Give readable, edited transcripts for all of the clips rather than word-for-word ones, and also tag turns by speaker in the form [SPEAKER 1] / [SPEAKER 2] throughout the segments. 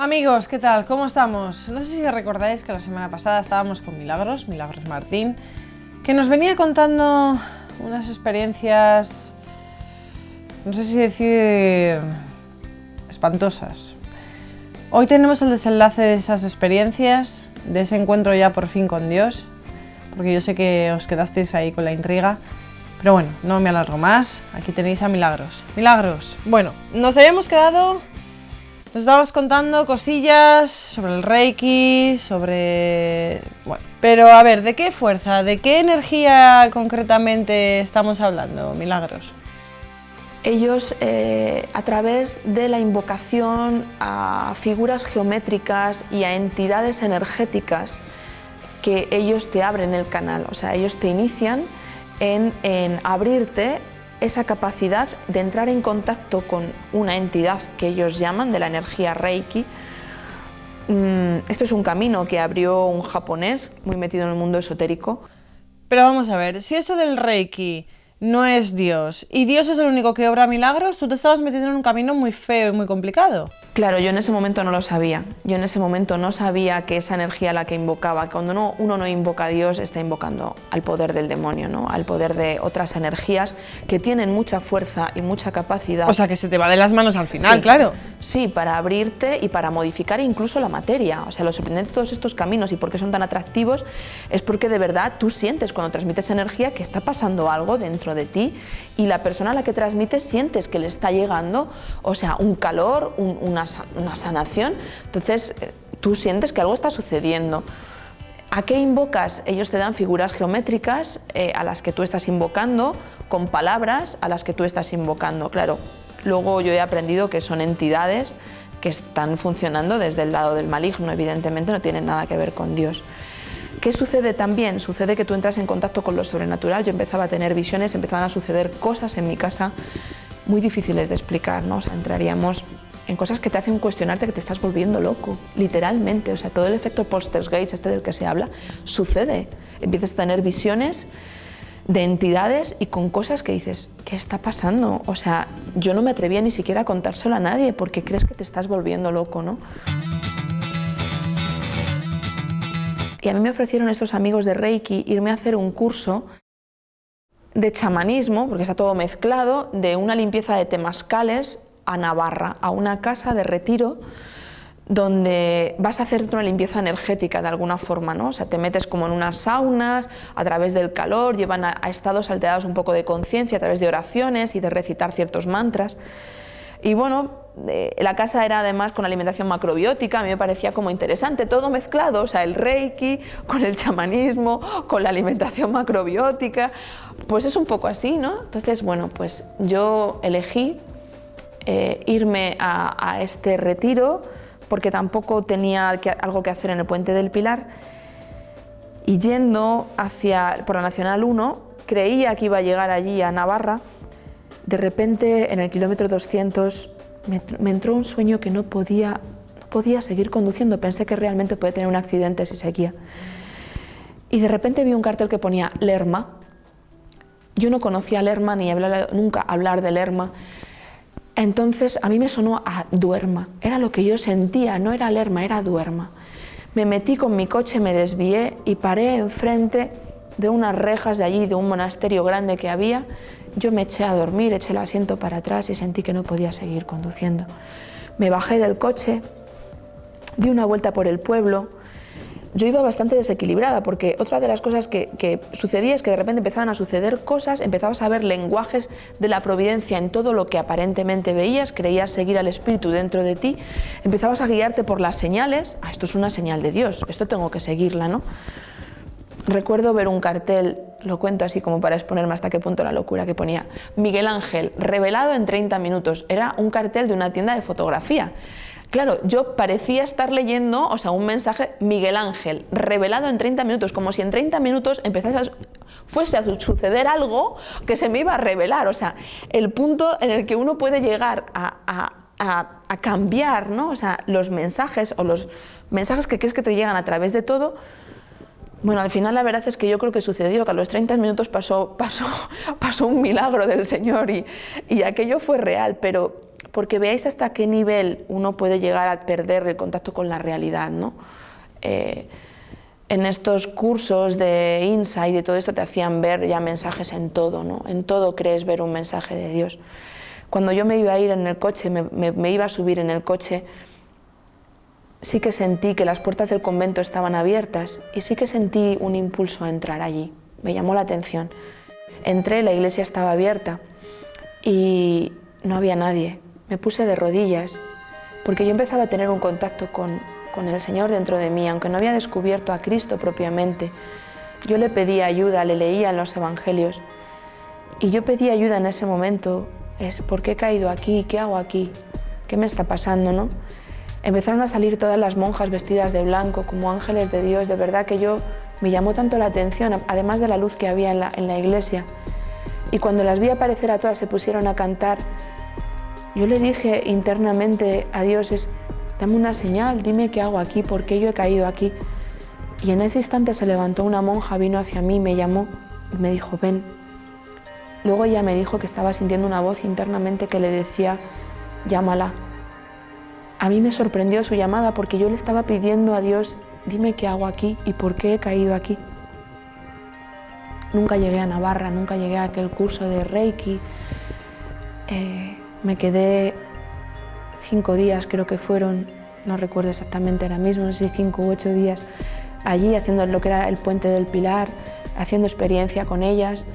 [SPEAKER 1] Amigos, ¿qué tal? ¿Cómo estamos? No sé si recordáis que la semana pasada estábamos con Milagros Martín, que nos venía contando unas experiencias, no sé si decir, espantosas. Hoy tenemos el desenlace de esas experiencias, de ese encuentro ya por fin con Dios, porque yo sé que os quedasteis ahí con la intriga. Pero bueno, no me alargo más, aquí tenéis a Milagros. Milagros, bueno, nos habíamos quedado... Nos estabas contando cosillas sobre el Reiki, Bueno, pero a ver, ¿de qué fuerza, de qué energía concretamente estamos hablando, Milagros?
[SPEAKER 2] Ellos, a través de la invocación a figuras geométricas y a entidades energéticas, que ellos te abren el canal, o sea, ellos te inician en abrirte esa capacidad de entrar en contacto con una entidad que ellos llaman de la energía Reiki. Esto es un camino que abrió un japonés muy metido en el mundo esotérico.
[SPEAKER 1] Pero vamos a ver, si eso del Reiki no es Dios y Dios es el único que obra milagros, tú te estabas metiendo en un camino muy feo y muy complicado.
[SPEAKER 2] Claro, yo en ese momento no lo sabía. Yo en ese momento no sabía que esa energía a la que invocaba, cuando uno no invoca a Dios, está invocando al poder del demonio, ¿no? Al poder de otras energías que tienen mucha fuerza y mucha capacidad.
[SPEAKER 1] O sea, que se te va de las manos al final,
[SPEAKER 2] Sí,
[SPEAKER 1] claro.
[SPEAKER 2] Sí, para abrirte y para modificar incluso la materia. O sea, lo sorprendente de todos estos caminos y por qué son tan atractivos es porque de verdad tú sientes cuando transmites energía que está pasando algo dentro de ti y la persona a la que transmites sientes que le está llegando, o sea, un calor, una sanación. Entonces tú sientes que algo está sucediendo. ¿A qué invocas? Ellos te dan figuras geométricas a las que tú estás invocando, con palabras a las que tú estás invocando. Claro, luego yo he aprendido que son entidades que están funcionando desde el lado del maligno, evidentemente no tienen nada que ver con Dios. ¿Qué sucede también? Sucede que tú entras en contacto con lo sobrenatural. Yo empezaba a tener visiones, empezaban a suceder cosas en mi casa muy difíciles de explicar, ¿no? O sea, entraríamos en cosas que te hacen cuestionarte que te estás volviendo loco, literalmente. O sea, todo el efecto poltergeist, este del que se habla, sucede. Empiezas a tener visiones de entidades y con cosas que dices, ¿qué está pasando? O sea, yo no me atrevía ni siquiera a contárselo a nadie porque crees que te estás volviendo loco, ¿no? Y a mí me ofrecieron estos amigos de Reiki irme a hacer un curso de chamanismo, porque está todo mezclado, de una limpieza de temazcales a Navarra, a una casa de retiro donde vas a hacerte una limpieza energética de alguna forma, ¿no? O sea, te metes como en unas saunas, a través del calor, llevan a estados alterados un poco de conciencia a través de oraciones y de recitar ciertos mantras. Y bueno, la casa era además con alimentación macrobiótica, a mí me parecía como interesante, todo mezclado, o sea, el Reiki con el chamanismo, con la alimentación macrobiótica, pues es un poco así, ¿no? Entonces, bueno, pues yo elegí irme a este retiro porque tampoco tenía algo que hacer en el Puente del Pilar y yendo por la Nacional 1, creía que iba a llegar allí a Navarra. De repente, en el kilómetro 200, me entró un sueño que no podía seguir conduciendo. Pensé que realmente podía tener un accidente si seguía. Y de repente vi un cartel que ponía Lerma. Yo no conocía Lerma ni había nunca hablar de Lerma. Entonces a mí me sonó a Duerma. Era lo que yo sentía, no era Lerma, era Duerma. Me metí con mi coche, me desvié y paré enfrente de unas rejas de allí, de un monasterio grande que había. Yo me eché a dormir, eché el asiento para atrás y sentí que no podía seguir conduciendo. Me bajé del coche, di una vuelta por el pueblo. Yo iba bastante desequilibrada porque otra de las cosas que sucedía es que de repente empezaban a suceder cosas, empezabas a ver lenguajes de la providencia en todo lo que aparentemente veías, creías seguir al espíritu dentro de ti, empezabas a guiarte por las señales. Esto es una señal de Dios, esto tengo que seguirla, ¿no? Recuerdo ver un cartel, lo cuento así como para exponerme hasta qué punto la locura, que ponía Miguel Ángel, revelado en 30 minutos. Era un cartel de una tienda de fotografía. Claro, yo parecía estar leyendo, o sea, un mensaje, Miguel Ángel, revelado en 30 minutos, como si en 30 minutos fuese a suceder algo que se me iba a revelar. O sea, el punto en el que uno puede llegar a cambiar, ¿no? O sea, los mensajes o los mensajes que crees que te llegan a través de todo. Bueno, al final la verdad es que yo creo que sucedió, que a los 30 minutos pasó un milagro del Señor y aquello fue real, pero porque veáis hasta qué nivel uno puede llegar a perder el contacto con la realidad, ¿no? En estos cursos de Insight y todo esto te hacían ver ya mensajes en todo, ¿no? En todo crees ver un mensaje de Dios. Cuando yo me iba a ir en el coche, me iba a subir en el coche, sí que sentí que las puertas del convento estaban abiertas y sí que sentí un impulso a entrar allí. Me llamó la atención. Entré, la iglesia estaba abierta y no había nadie. Me puse de rodillas porque yo empezaba a tener un contacto con el Señor dentro de mí, aunque no había descubierto a Cristo propiamente. Yo le pedía ayuda, le leía en los evangelios y yo pedí ayuda en ese momento. ¿Por qué he caído aquí? ¿Qué hago aquí? ¿Qué me está pasando, no? Empezaron a salir todas las monjas vestidas de blanco como ángeles de Dios. De verdad que me llamó tanto la atención, además de la luz que había en la iglesia. Y cuando las vi aparecer a todas se pusieron a cantar. Yo le dije internamente a Dios, dame una señal, dime qué hago aquí, por qué yo he caído aquí. Y en ese instante se levantó una monja, vino hacia mí, me llamó y me dijo, ven. Luego ella me dijo que estaba sintiendo una voz internamente que le decía, llámala. A mí me sorprendió su llamada porque yo le estaba pidiendo a Dios, dime qué hago aquí y por qué he caído aquí. Nunca llegué a Navarra, nunca llegué a aquel curso de Reiki. Me quedé 5 días, creo que fueron, no recuerdo exactamente ahora mismo, no sé si 5 u 8 días, allí haciendo lo que era el Puente del Pilar, haciendo experiencia con ellas.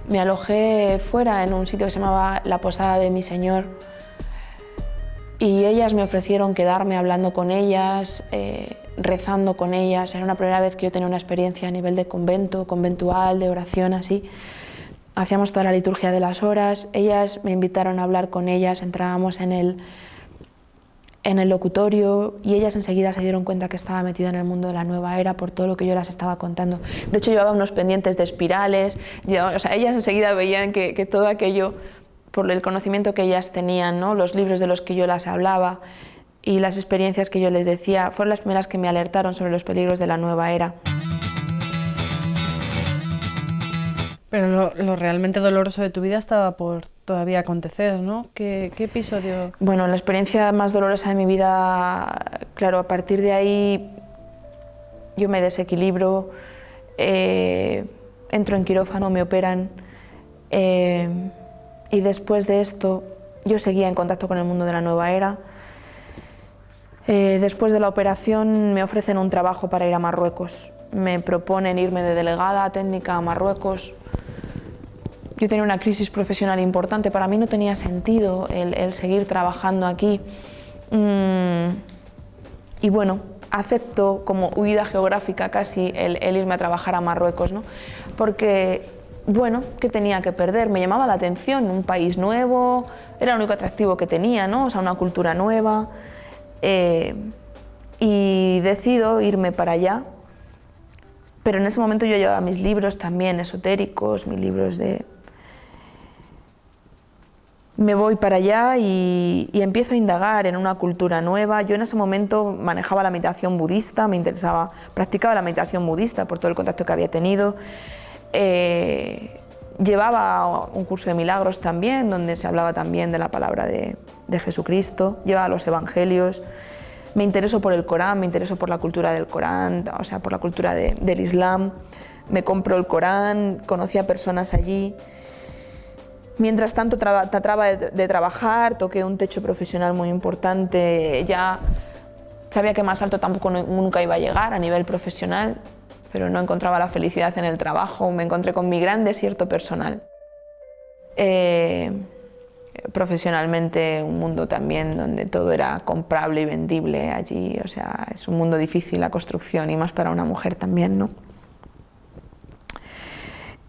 [SPEAKER 2] Me alojé fuera en un sitio que se llamaba La Posada de mi Señor. Y ellas me ofrecieron quedarme hablando con ellas, rezando con ellas. Era una primera vez que yo tenía una experiencia a nivel de convento, conventual, de oración, así. Hacíamos toda la liturgia de las horas. Ellas me invitaron a hablar con ellas, entrábamos en el locutorio y ellas enseguida se dieron cuenta que estaba metida en el mundo de la nueva era por todo lo que yo las estaba contando. De hecho, llevaba unos pendientes de espirales. O sea, ellas enseguida veían que todo aquello, por el conocimiento que ellas tenían, ¿no? Los libros de los que yo las hablaba y las experiencias que yo les decía, fueron las primeras que me alertaron sobre los peligros de la nueva era.
[SPEAKER 1] Pero lo realmente doloroso de tu vida estaba por todavía acontecer, ¿no? ¿Qué episodio?
[SPEAKER 2] Bueno, la experiencia más dolorosa de mi vida, claro, a partir de ahí yo me desequilibro, entro en quirófano, me operan. Y después de esto, yo seguía en contacto con el mundo de la nueva era. Después de la operación me ofrecen un trabajo para ir a Marruecos. Me proponen irme de delegada técnica a Marruecos. Yo tenía una crisis profesional importante. Para mí no tenía sentido el seguir trabajando aquí. Y bueno, acepto como huida geográfica casi el irme a trabajar a Marruecos, ¿no? Porque bueno, ¿qué tenía que perder? Me llamaba la atención, un país nuevo, era el único atractivo que tenía, ¿no? O sea, una cultura nueva. Y decido irme para allá, pero en ese momento yo llevaba mis libros también esotéricos, mis libros de... Me voy para allá y empiezo a indagar en una cultura nueva. Yo en ese momento manejaba la meditación budista, me interesaba, practicaba la meditación budista por todo el contacto que había tenido. Llevaba un curso de milagros también, donde se hablaba también de la palabra de Jesucristo, llevaba los evangelios, me intereso por el Corán, me intereso por la cultura del Corán, o sea, por la cultura del Islam, me compro el Corán, conocí a personas allí. Mientras tanto trataba de trabajar, toqué un techo profesional muy importante, ya sabía que más alto tampoco nunca iba a llegar a nivel profesional, pero no encontraba la felicidad en el trabajo, me encontré con mi gran desierto personal. Profesionalmente un mundo también donde todo era comprable y vendible allí, o sea, es un mundo difícil la construcción y más para una mujer también, ¿no?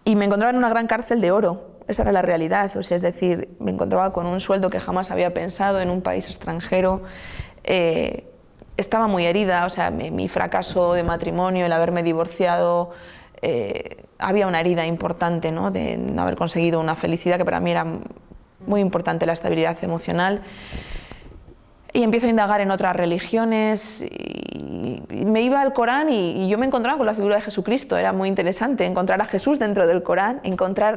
[SPEAKER 2] Y me encontraba en una gran cárcel de oro, esa era la realidad, o sea, es decir, me encontraba con un sueldo que jamás había pensado en un país extranjero. Estaba muy herida, o sea, mi fracaso de matrimonio, el haberme divorciado, había una herida importante, ¿no? De no haber conseguido una felicidad que para mí era muy importante, la estabilidad emocional. Y empiezo a indagar en otras religiones y me iba al Corán y yo me encontraba con la figura de Jesucristo. Era muy interesante encontrar a Jesús dentro del Corán,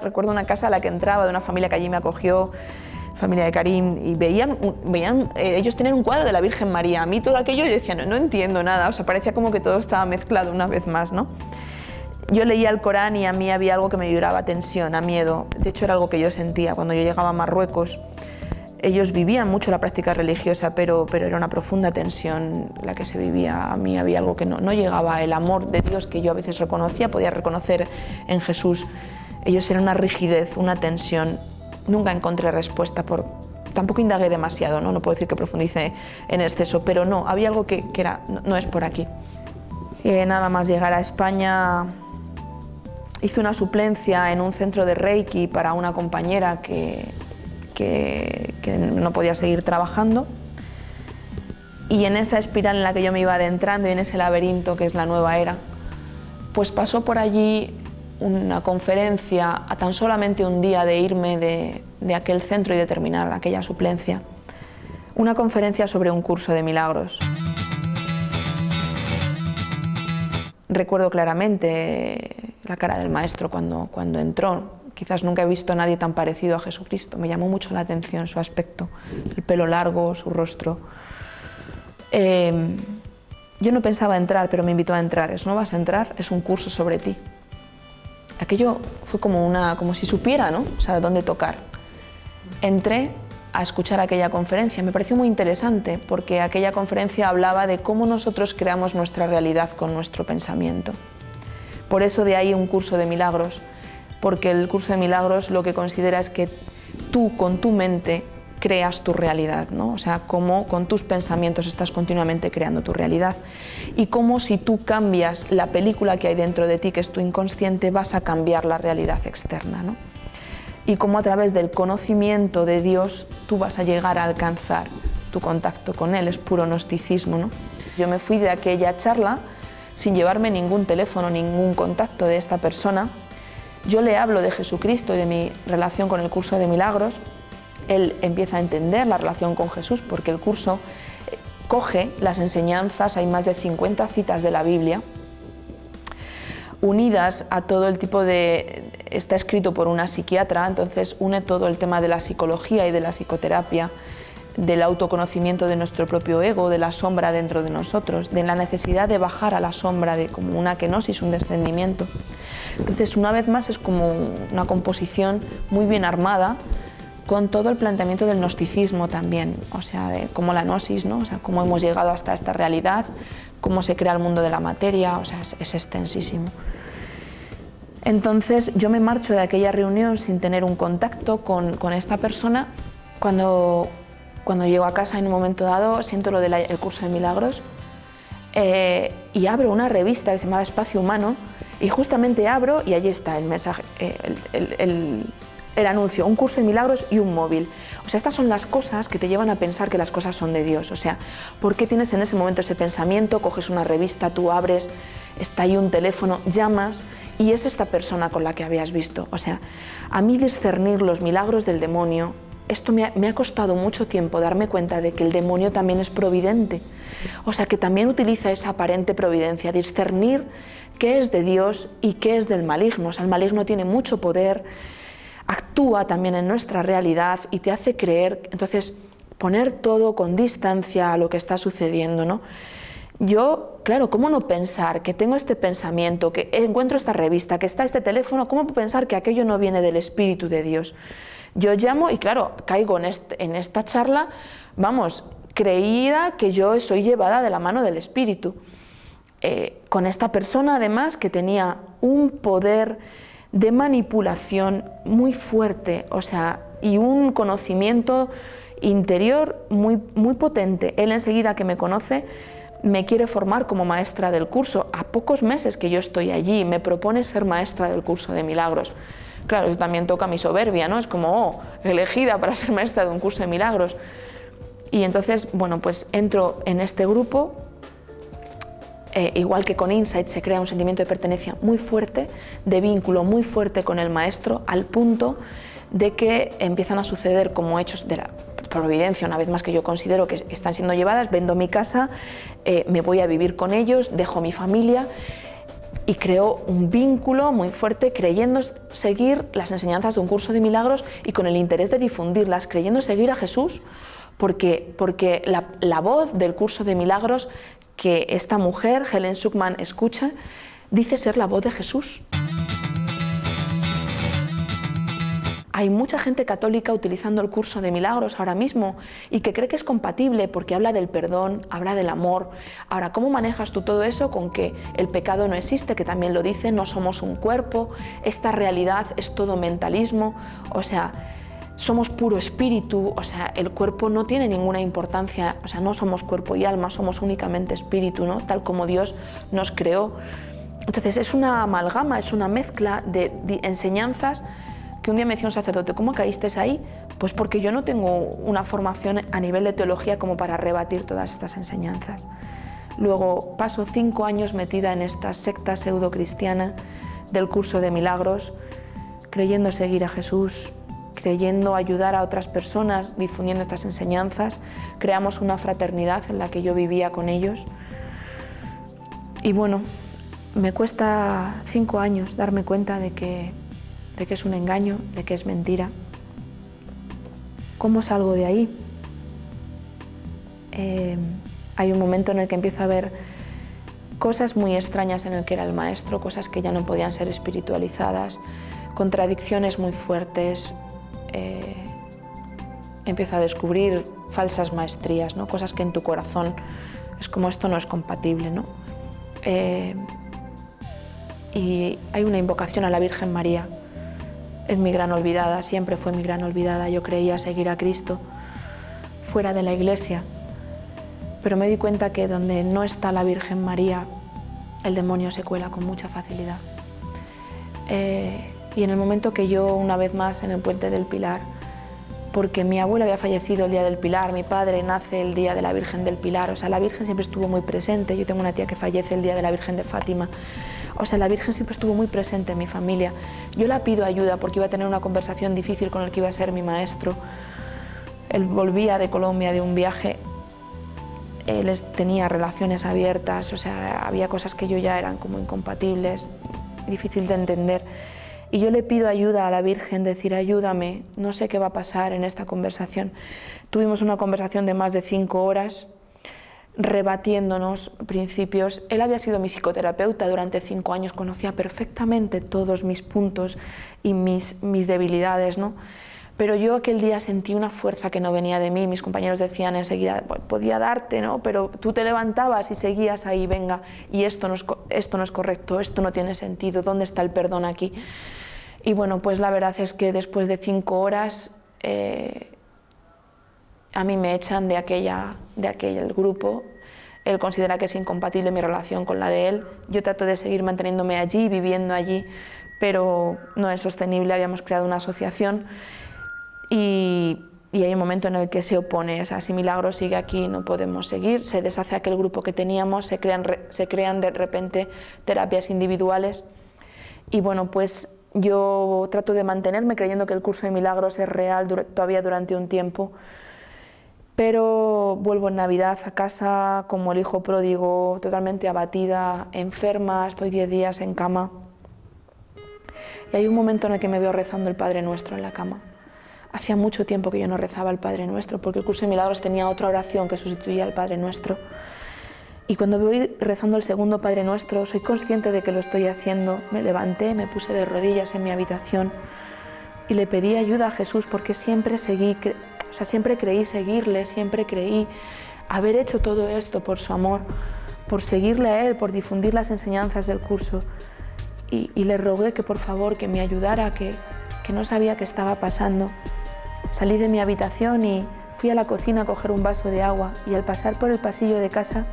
[SPEAKER 2] recuerdo una casa a la que entraba de una familia que allí me acogió, familia de Karim, y veían ellos tenían un cuadro de la Virgen María. A mí todo aquello yo decía, no entiendo nada, o sea, parecía como que todo estaba mezclado una vez más, ¿no? Yo leía el Corán y a mí había algo que me vibraba tensión, a miedo. De hecho, era algo que yo sentía cuando yo llegaba a Marruecos. Ellos vivían mucho la práctica religiosa, pero era una profunda tensión la que se vivía. A mí había algo que no llegaba, el amor de Dios que yo a veces reconocía, podía reconocer en Jesús. Ellos eran una rigidez, una tensión. Nunca encontré respuesta, tampoco indagué demasiado, ¿no? No puedo decir que profundice en exceso, pero no, había algo que era, no es por aquí. Nada más llegar a España, hice una suplencia en un centro de Reiki para una compañera que no podía seguir trabajando, y en esa espiral en la que yo me iba adentrando y en ese laberinto que es la nueva era, pues pasó por allí una conferencia a tan solamente un día de irme de aquel centro y de terminar aquella suplencia, una conferencia sobre un curso de milagros. Recuerdo claramente la cara del maestro cuando entró. Quizás nunca he visto a nadie tan parecido a Jesucristo. Me llamó mucho la atención su aspecto, el pelo largo, su rostro. Yo no pensaba entrar, pero me invitó a entrar. ¿No vas a entrar? Es un curso sobre ti. Aquello fue como si supiera, ¿no? O sea, dónde tocar. Entré a escuchar aquella conferencia. Me pareció muy interesante porque aquella conferencia hablaba de cómo nosotros creamos nuestra realidad con nuestro pensamiento. Por eso de ahí un curso de milagros, porque el curso de milagros lo que considera es que tú con tu mente creas tu realidad, ¿no? O sea, cómo con tus pensamientos estás continuamente creando tu realidad, y cómo si tú cambias la película que hay dentro de ti, que es tu inconsciente, vas a cambiar la realidad externa, ¿no? Y cómo a través del conocimiento de Dios tú vas a llegar a alcanzar tu contacto con Él. Es puro gnosticismo, ¿no? Yo me fui de aquella charla sin llevarme ningún teléfono, ningún contacto de esta persona. Yo le hablo de Jesucristo y de mi relación con el curso de milagros. Él empieza a entender la relación con Jesús porque el curso coge las enseñanzas, hay más de 50 citas de la Biblia, unidas a todo el tipo de... Está escrito por una psiquiatra, entonces une todo el tema de la psicología y de la psicoterapia, del autoconocimiento de nuestro propio ego, de la sombra dentro de nosotros, de la necesidad de bajar a la sombra, de como una kenosis, un descendimiento. Entonces, una vez más, es como una composición muy bien armada, con todo el planteamiento del gnosticismo también, o sea, de cómo la gnosis, ¿no? O sea, cómo hemos llegado hasta esta realidad, cómo se crea el mundo de la materia, o sea, es extensísimo. Entonces yo me marcho de aquella reunión sin tener un contacto con esta persona. Cuando llego a casa en un momento dado siento lo del curso de milagros y abro una revista que se llamaba Espacio Humano y justamente abro y allí está el mensaje, el anuncio, un curso de milagros y un móvil. O sea, estas son las cosas que te llevan a pensar que las cosas son de Dios. O sea, ¿por qué tienes en ese momento ese pensamiento? Coges una revista, tú abres, está ahí un teléfono, llamas y es esta persona con la que habías visto. O sea, a mí discernir los milagros del demonio, esto me ha costado mucho tiempo darme cuenta de que el demonio también es providente. O sea, que también utiliza esa aparente providencia, discernir qué es de Dios y qué es del maligno. O sea, el maligno tiene mucho poder, actúa también en nuestra realidad y te hace creer, entonces poner todo con distancia a lo que está sucediendo, ¿no? Yo, claro, ¿cómo no pensar que tengo este pensamiento, que encuentro esta revista, que está este teléfono? ¿Cómo pensar que aquello no viene del Espíritu de Dios? Yo llamo y claro, caigo en esta charla, vamos, creída que yo soy llevada de la mano del Espíritu. Con esta persona además que tenía un poder de manipulación muy fuerte, o sea, y un conocimiento interior muy, muy potente. Él enseguida que me conoce me quiere formar como maestra del curso. A pocos meses que yo estoy allí me propone ser maestra del curso de milagros. Claro, eso también toca mi soberbia, ¿no? Es como, elegida para ser maestra de un curso de milagros. Y entonces, bueno, pues entro en este grupo. Igual que con Insight se crea un sentimiento de pertenencia muy fuerte, de vínculo muy fuerte con el maestro, al punto de que empiezan a suceder como hechos de la providencia, una vez más que yo considero que están siendo llevadas. Vendo mi casa, me voy a vivir con ellos, dejo mi familia y creó un vínculo muy fuerte creyendo seguir las enseñanzas de un curso de milagros y con el interés de difundirlas, creyendo seguir a Jesús, porque la voz del curso de milagros que esta mujer, Helen Schucman, escucha, dice ser la voz de Jesús. Hay mucha gente católica utilizando el curso de milagros ahora mismo y que cree que es compatible porque habla del perdón, habla del amor. Ahora, ¿cómo manejas tú todo eso con que el pecado no existe, que también lo dice, no somos un cuerpo, esta realidad es todo mentalismo, o sea, somos puro espíritu, o sea, el cuerpo no tiene ninguna importancia, o sea, no somos cuerpo y alma, somos únicamente espíritu, ¿no? Tal como Dios nos creó. Entonces es una amalgama, es una mezcla de enseñanzas que un día me decía un sacerdote, ¿cómo caíste ahí? Pues porque yo no tengo una formación a nivel de teología como para rebatir todas estas enseñanzas. Luego paso 5 años metida en esta secta pseudo-cristiana del curso de milagros, creyendo seguir a Jesús, creyendo ayudar a otras personas, difundiendo estas enseñanzas. Creamos una fraternidad en la que yo vivía con ellos. Y bueno, me cuesta 5 años darme cuenta de que es un engaño, de que es mentira. ¿Cómo salgo de ahí? Hay un momento en el que empiezo a ver cosas muy extrañas en el que era el maestro, cosas que ya no podían ser espiritualizadas, contradicciones muy fuertes. Empiezo a descubrir falsas maestrías, ¿no? Cosas que en tu corazón es como esto no es compatible, ¿no? Y hay una invocación a la Virgen María. Es mi gran olvidada, siempre fue mi gran olvidada. Yo creía seguir a Cristo fuera de la iglesia, pero me di cuenta que donde no está la Virgen María, el demonio se cuela con mucha facilidad. Y en el momento que yo, una vez más, en el Puente del Pilar, porque mi abuela había fallecido el día del Pilar, mi padre nace el día de la Virgen del Pilar, o sea, la Virgen siempre estuvo muy presente. Yo tengo una tía que fallece el día de la Virgen de Fátima. O sea, la Virgen siempre estuvo muy presente en mi familia. Yo la pido ayuda porque iba a tener una conversación difícil con el que iba a ser mi maestro. Él volvía de Colombia de un viaje, él tenía relaciones abiertas, o sea, había cosas que yo ya eran como incompatibles, difícil de entender. Y yo le pido ayuda a la Virgen, decir, ayúdame, no sé qué va a pasar en esta conversación. Tuvimos una conversación de más de 5 horas, rebatiéndonos principios. Él había sido mi psicoterapeuta durante 5 años, conocía perfectamente todos mis puntos y mis debilidades, ¿no? Pero yo aquel día sentí una fuerza que no venía de mí. Mis compañeros decían enseguida, podía darte, ¿no? Pero tú te levantabas y seguías ahí, venga, y esto no es correcto, esto no tiene sentido, ¿dónde está el perdón aquí? Y bueno, pues la verdad es que después de 5 horas a mí me echan de aquel grupo. Él considera que es incompatible mi relación con la de él. Yo trato de seguir manteniéndome allí, viviendo allí, pero no es sostenible. Habíamos creado una asociación y hay un momento en el que se opone. O sea, si Milagros sigue aquí, no podemos seguir. Se deshace aquel grupo que teníamos, se crean de repente terapias individuales. Y bueno, pues yo trato de mantenerme creyendo que el curso de Milagros es real todavía durante un tiempo. Pero vuelvo en Navidad a casa como el hijo pródigo, totalmente abatida, enferma, estoy 10 días en cama. Y hay un momento en el que me veo rezando el Padre Nuestro en la cama. Hacía mucho tiempo que yo no rezaba el Padre Nuestro, porque el curso de Milagros tenía otra oración que sustituía al Padre Nuestro. Y cuando voy rezando el segundo Padre Nuestro, soy consciente de que lo estoy haciendo. Me levanté, me puse de rodillas en mi habitación y le pedí ayuda a Jesús, porque siempre siempre creí seguirle, siempre creí haber hecho todo esto por su amor, por seguirle a él, por difundir las enseñanzas del curso. Y le rogué que por favor que me ayudara, que no sabía qué estaba pasando. Salí de mi habitación y fui a la cocina a coger un vaso de agua, y al pasar por el pasillo de casa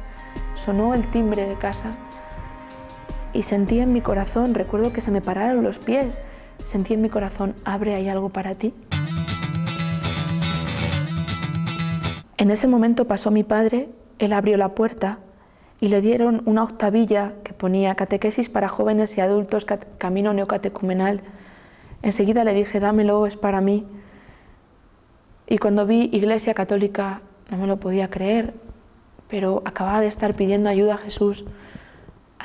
[SPEAKER 2] sonó el timbre de casa y sentí en mi corazón, recuerdo que se me pararon los pies, sentí en mi corazón, abre, hay algo para ti. En ese momento pasó mi padre, él abrió la puerta y le dieron una octavilla que ponía catequesis para jóvenes y adultos, camino neocatecumenal. Enseguida le dije, dámelo, es para mí. Y cuando vi Iglesia Católica no me lo podía creer, pero acababa de estar pidiendo ayuda a Jesús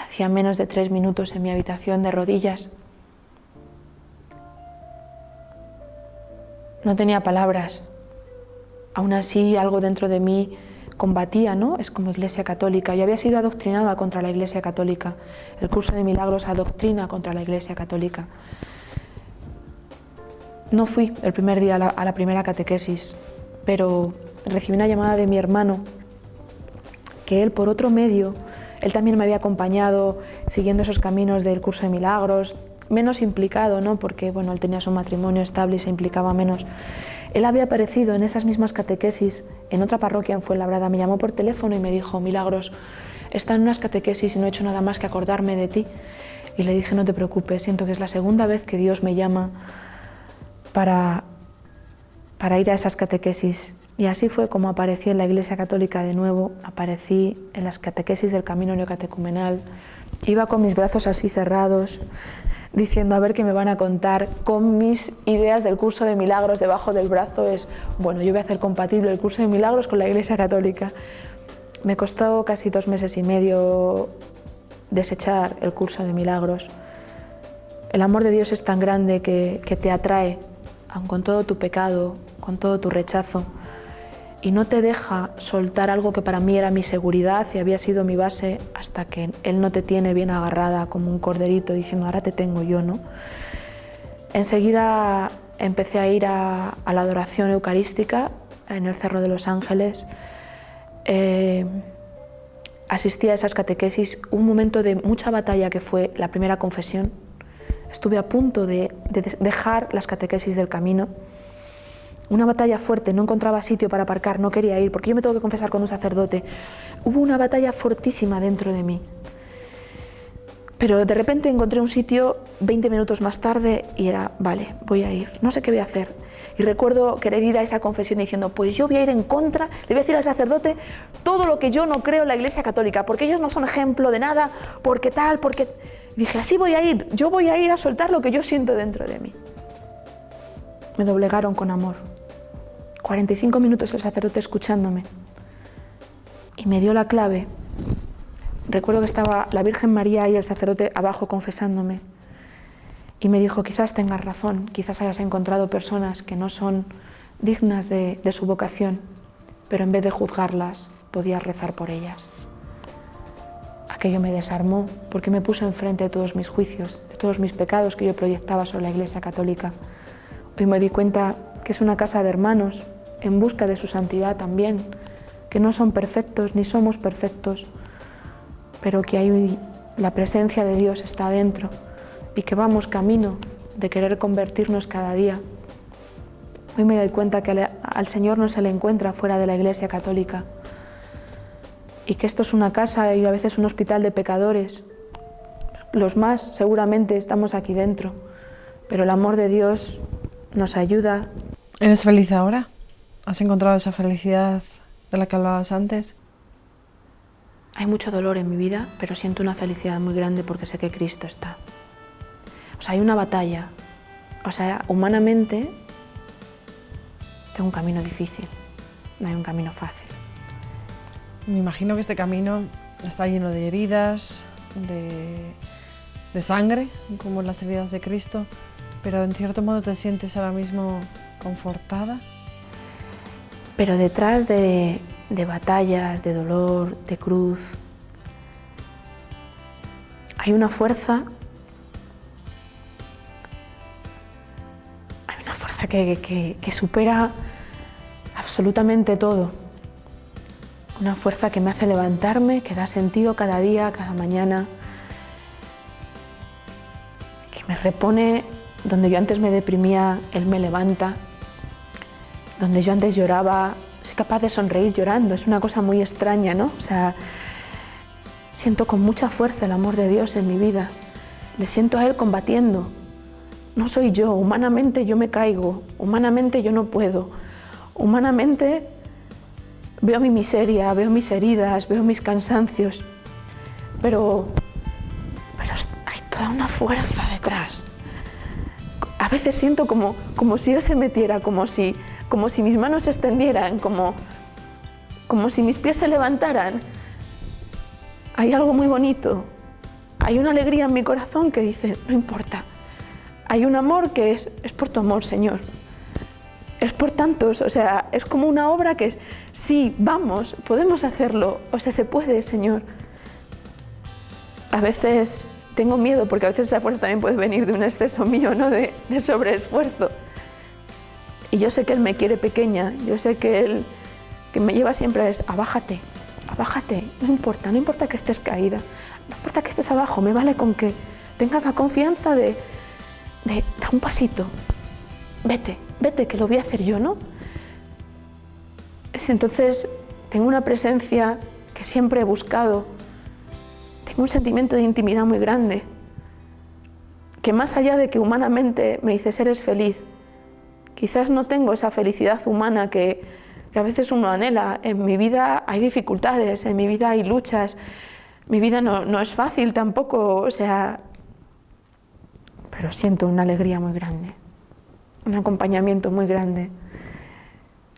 [SPEAKER 2] Hacía menos de 3 minutos en mi habitación de rodillas. No tenía palabras. Aún así, algo dentro de mí combatía, ¿no? Es como Iglesia Católica. Yo había sido adoctrinada contra la Iglesia Católica. El curso de milagros adoctrina contra la Iglesia Católica. No fui el primer día a la primera catequesis, pero recibí una llamada de mi hermano, que él por otro medio, él también me había acompañado siguiendo esos caminos del curso de milagros, menos implicado, ¿no? Porque bueno, él tenía su matrimonio estable y se implicaba menos. Él había aparecido en esas mismas catequesis en otra parroquia en Fuenlabrada. Me llamó por teléfono y me dijo: Milagros, está en unas catequesis y no he hecho nada más que acordarme de ti. Y le dije: no te preocupes, siento que es la segunda vez que Dios me llama para ir a esas catequesis. Y así fue como aparecí en la Iglesia Católica de nuevo, aparecí en las catequesis del Camino Neocatecumenal. Iba con mis brazos así cerrados, diciendo a ver qué me van a contar, con mis ideas del curso de milagros debajo del brazo. Bueno, yo voy a hacer compatible el curso de milagros con la Iglesia Católica. Me costó casi 2 meses y medio desechar el curso de milagros. El amor de Dios es tan grande que te atrae, aun con todo tu pecado, con todo tu rechazo, y no te deja soltar algo que para mí era mi seguridad y había sido mi base, hasta que Él no te tiene bien agarrada como un corderito diciendo: ahora te tengo yo, ¿no? Enseguida empecé a ir a la adoración eucarística en el Cerro de los Ángeles. Asistí a esas catequesis, un momento de mucha batalla que fue la primera confesión. Estuve a punto de dejar las catequesis del camino. Una batalla fuerte, no encontraba sitio para aparcar, no quería ir, porque yo me tengo que confesar con un sacerdote. Hubo una batalla fortísima dentro de mí. Pero de repente encontré un sitio 20 minutos más tarde y era: vale, voy a ir, no sé qué voy a hacer. Y recuerdo querer ir a esa confesión diciendo: pues yo voy a ir en contra, le voy a decir al sacerdote todo lo que yo no creo en la Iglesia Católica, porque ellos no son ejemplo de nada, porque tal, porque... Dije: así voy a ir, yo voy a ir a soltar lo que yo siento dentro de mí. Me doblegaron con amor. 45 minutos el sacerdote escuchándome y me dio la clave. Recuerdo que estaba la Virgen María y el sacerdote abajo confesándome y me dijo: quizás tengas razón, quizás hayas encontrado personas que no son dignas de su vocación, pero en vez de juzgarlas podías rezar por ellas. Aquello me desarmó porque me puso enfrente de todos mis juicios, de todos mis pecados que yo proyectaba sobre la Iglesia Católica. Hoy me di cuenta que es una casa de hermanos en busca de su santidad también, que no son perfectos ni somos perfectos, pero que hay la presencia de Dios está dentro y que vamos camino de querer convertirnos cada día. Hoy me doy cuenta que al Señor no se le encuentra fuera de la Iglesia Católica y que esto es una casa y a veces un hospital de pecadores. Los más seguramente estamos aquí dentro, pero el amor de Dios nos ayuda.
[SPEAKER 1] ¿Eres feliz ahora? ¿Has encontrado esa felicidad de la que hablabas antes?
[SPEAKER 2] Hay mucho dolor en mi vida, pero siento una felicidad muy grande porque sé que Cristo está. O sea, hay una batalla. O sea, humanamente tengo un camino difícil, no hay un camino fácil.
[SPEAKER 1] Me imagino que este camino está lleno de heridas, de sangre, como las heridas de Cristo, pero en cierto modo te sientes ahora mismo confortada.
[SPEAKER 2] Pero detrás de batallas, de dolor, de cruz, hay una fuerza que supera absolutamente todo. Una fuerza que me hace levantarme, que da sentido cada día, cada mañana, que me repone donde yo antes me deprimía, Él me levanta. Donde yo antes lloraba, soy capaz de sonreír llorando. Es una cosa muy extraña, ¿no? O sea, siento con mucha fuerza el amor de Dios en mi vida. Le siento a Él combatiendo. No soy yo, humanamente yo me caigo, humanamente yo no puedo. Humanamente veo mi miseria, veo mis heridas, veo mis cansancios, pero hay toda una fuerza detrás. A veces siento como si Él se metiera, como si mis manos se extendieran, como si mis pies se levantaran. Hay algo muy bonito hay una alegría en mi corazón que dice, no importa. Hay un amor que es por tu amor, Señor. Es por tantos, o sea, es como una obra que es, sí, vamos, podemos hacerlo, o sea, se puede, Señor. A veces tengo miedo, porque a veces esa fuerza también puede venir de un exceso mío, ¿no? De sobreesfuerzo. Y yo sé que Él me quiere pequeña, yo sé que Él, que me lleva siempre es, abájate, no importa que estés caída, no importa que estés abajo, me vale con que tengas la confianza de da un pasito, vete, que lo voy a hacer yo, ¿no? Entonces, tengo una presencia que siempre he buscado, tengo un sentimiento de intimidad muy grande, que más allá de que humanamente me dices eres feliz, quizás no tengo esa felicidad humana que a veces uno anhela. En mi vida hay dificultades, en mi vida hay luchas, mi vida no es fácil tampoco, o sea, pero siento una alegría muy grande, un acompañamiento muy grande.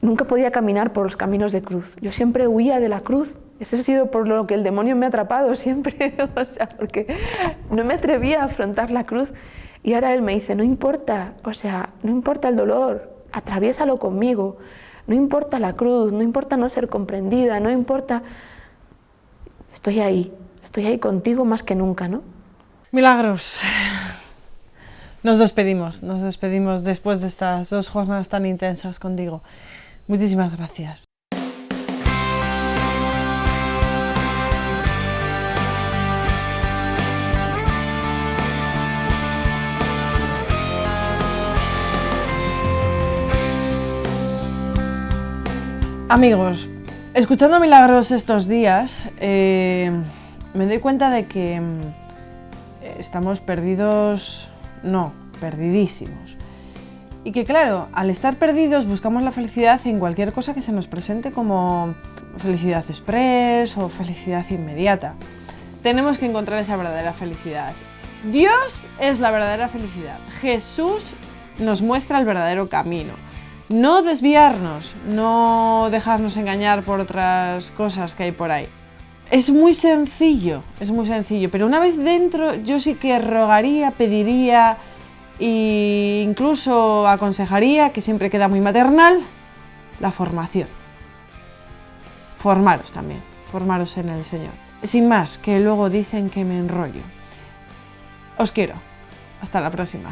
[SPEAKER 2] Nunca podía caminar por los caminos de cruz, yo siempre huía de la cruz. Ese ha sido por lo que el demonio me ha atrapado siempre, o sea, porque no me atrevía a afrontar la cruz. Y ahora Él me dice, no importa, o sea, no importa el dolor, atraviésalo conmigo, no importa la cruz, no importa no ser comprendida, no importa, estoy ahí contigo más que nunca, ¿no?
[SPEAKER 1] Milagros. Nos despedimos después de estas 2 jornadas tan intensas contigo. Muchísimas gracias. Amigos, escuchando Milagros estos días, me doy cuenta de que estamos perdidos, no, perdidísimos. Y que claro, al estar perdidos buscamos la felicidad en cualquier cosa que se nos presente como felicidad express o felicidad inmediata. Tenemos que encontrar esa verdadera felicidad. Dios es la verdadera felicidad. Jesús nos muestra el verdadero camino. No desviarnos, no dejarnos engañar por otras cosas que hay por ahí. Es muy sencillo, pero una vez dentro yo sí que rogaría, pediría e incluso aconsejaría, que siempre queda muy maternal, la formación. Formaros también, formaros en el Señor. Sin más, que luego dicen que me enrollo. Os quiero. Hasta la próxima.